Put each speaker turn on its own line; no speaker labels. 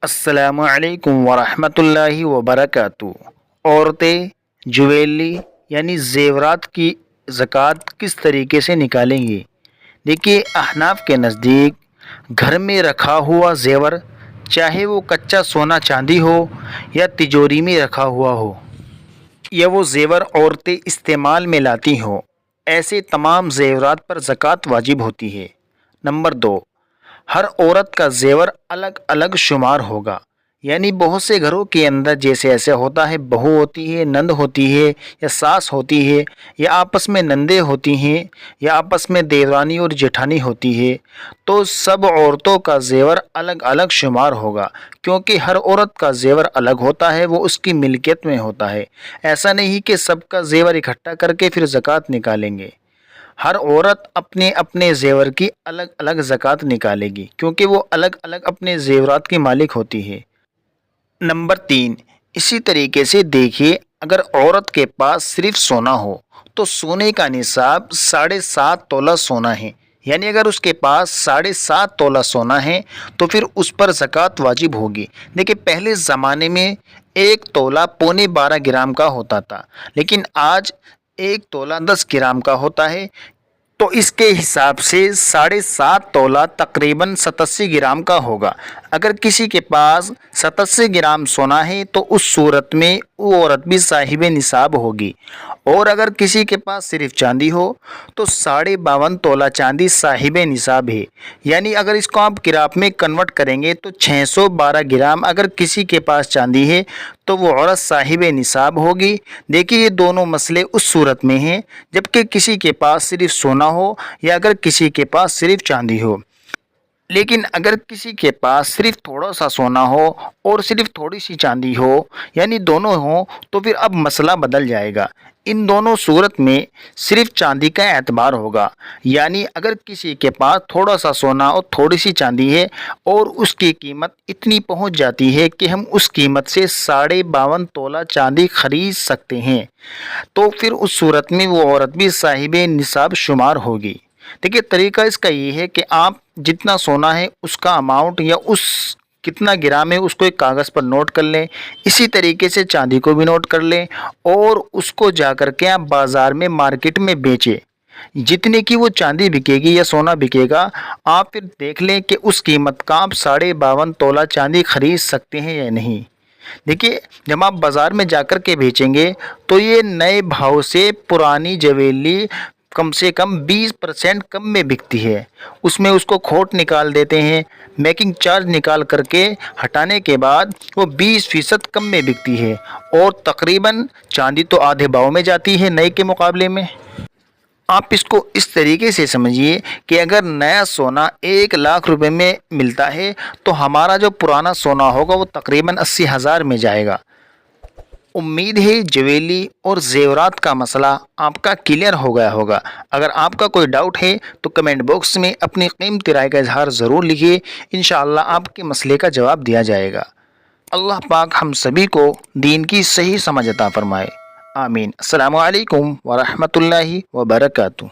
السلام علیکم ورحمۃ اللہ وبرکاتہ۔ عورتیں جویلری یعنی زیورات کی زکوٰۃ کس طریقے سے نکالیں گی؟ دیکھیے، احناف کے نزدیک گھر میں رکھا ہوا زیور، چاہے وہ کچا سونا چاندی ہو یا تجوری میں رکھا ہوا ہو، یا وہ زیور عورتیں استعمال میں لاتی ہوں، ایسے تمام زیورات پر زکوٰۃ واجب ہوتی ہے۔ نمبر 2، ہر عورت کا زیور الگ الگ شمار ہوگا، یعنی بہت سے گھروں کے اندر جیسے ایسے ہوتا ہے، بہو ہوتی ہے، نند ہوتی ہے یا ساس ہوتی ہے، یا آپس میں نندیں ہوتی ہیں، یا آپس میں دیورانی اور جیٹھانی ہوتی ہے، تو سب عورتوں کا زیور الگ الگ شمار ہوگا، کیونکہ ہر عورت کا زیور الگ ہوتا ہے، وہ اس کی ملکیت میں ہوتا ہے۔ ایسا نہیں کہ سب کا زیور اکٹھا کر کے پھر زکوٰۃ نکالیں گے۔ ہر عورت اپنے اپنے زیور کی الگ الگ زکوٰۃ نکالے گی، کیونکہ وہ الگ الگ اپنے زیورات کی مالک ہوتی ہے۔ نمبر 3، اسی طریقے سے دیکھیے، اگر عورت کے پاس صرف سونا ہو تو سونے کا نصاب 7.5 تولہ سونا ہے، یعنی اگر اس کے پاس 7.5 تولہ سونا ہے تو پھر اس پر زکوٰۃ واجب ہوگی۔ دیکھیے، پہلے زمانے میں 1 تولہ 12.25 گرام کا ہوتا تھا، لیکن آج 1 تولہ 10 گرام کا ہوتا ہے، تو اس کے حساب سے 7.5 تولہ تقریباً 87 گرام کا ہوگا۔ اگر کسی کے پاس 87 گرام سونا ہے تو اس صورت میں وہ عورت بھی صاحب نصاب ہوگی، اور اگر کسی کے پاس صرف چاندی ہو تو 52.5 تولہ چاندی صاحب نصاب ہے، یعنی اگر اس کو آپ گرام میں کنورٹ کریں گے تو 612 گرام اگر کسی کے پاس چاندی ہے تو وہ عورت صاحب نصاب ہوگی۔ دیکھیے، یہ دونوں مسئلے اس صورت میں ہیں جبکہ کسی کے پاس صرف سونا ہو یا اگر کسی کے پاس صرف چاندی ہو۔ لیکن اگر کسی کے پاس صرف تھوڑا سا سونا ہو اور صرف تھوڑی سی چاندی ہو، یعنی دونوں ہوں، تو پھر اب مسئلہ بدل جائے گا۔ ان دونوں صورت میں صرف چاندی کا اعتبار ہوگا، یعنی اگر کسی کے پاس تھوڑا سا سونا اور تھوڑی سی چاندی ہے اور اس کی قیمت اتنی پہنچ جاتی ہے کہ ہم اس قیمت سے 52.5 تولہ چاندی خرید سکتے ہیں، تو پھر اس صورت میں وہ عورت بھی صاحب نصاب شمار ہوگی۔ دیکھیے، طریقہ اس کا یہ ہے کہ آپ جتنا سونا ہے اس کا اماؤنٹ یا اس کتنا گرام ہے اس کو ایک کاغذ پر نوٹ کر لیں، اسی طریقے سے چاندی کو بھی نوٹ کر لیں، اور اس کو جا کر کے آپ بازار میں مارکیٹ میں بیچیں۔ جتنے کی وہ چاندی بکے گی یا سونا بکے گا، آپ پھر دیکھ لیں کہ اس قیمت کا آپ 52.5 تولہ چاندی خرید سکتے ہیں یا نہیں۔ دیکھیے، جب آپ بازار میں جا کر کے بیچیں گے تو یہ نئے بھاؤ سے پرانی جویلری کم سے کم 20% کم میں بکتی ہے، اس میں اس کو کھوٹ نکال دیتے ہیں، میکنگ چارج نکال کر کے ہٹانے کے بعد وہ 20% کم میں بکتی ہے، اور تقریباً چاندی تو آدھے بھاؤ میں جاتی ہے نئے کے مقابلے میں۔ آپ اس کو اس طریقے سے سمجھیے کہ اگر نیا سونا 1 لاکھ روپے میں ملتا ہے تو ہمارا جو پرانا سونا ہوگا وہ تقریباً 80,000 میں جائے گا۔ امید ہے جویلری اور زیورات کا مسئلہ آپ کا کلیئر ہو گیا ہوگا۔ اگر آپ کا کوئی ڈاؤٹ ہے تو کمنٹ باکس میں اپنی قیمتی رائے کا اظہار ضرور لکھیے، انشاءاللہ آپ کے مسئلے کا جواب دیا جائے گا۔ اللہ پاک ہم سبھی کو دین کی صحیح سمجھ عطا فرمائے، آمین۔ السلام علیکم ورحمۃ اللہ وبرکاتہ۔